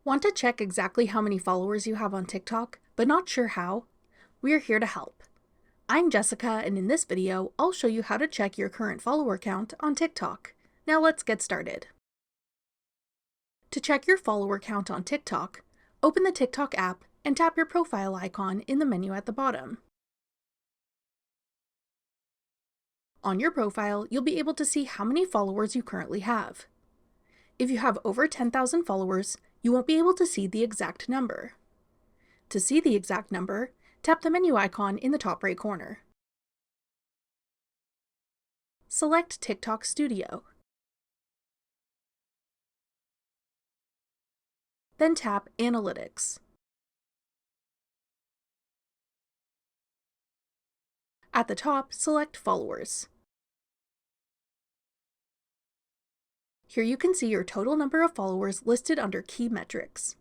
Want to check exactly how many followers you have on TikTok, but not sure how? We're here to help. I'm Jessica, and in this video, I'll show you how to check your current follower count on TikTok. Now let's get started. To check your follower count on TikTok, open the TikTok app and tap your profile icon in the menu at the bottom. On your profile, you'll be able to see how many followers you currently have. If you have over 10,000 followers, you won't be able to see the exact number. To see the exact number, tap the menu icon in the top right corner. Select TikTok Studio. Then tap Analytics. At the top, select Followers. Here you can see your total number of followers listed under Key Metrics.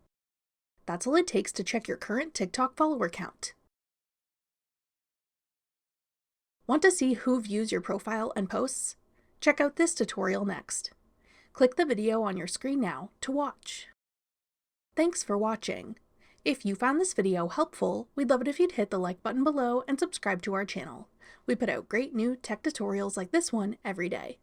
That's all it takes to check your current TikTok follower count. Want to see who views your profile and posts? Check out this tutorial next. Click the video on your screen now to watch. Thanks for watching. If you found this video helpful, we'd love it if you'd hit the like button below and subscribe to our channel. We put out great new tech tutorials like this one every day.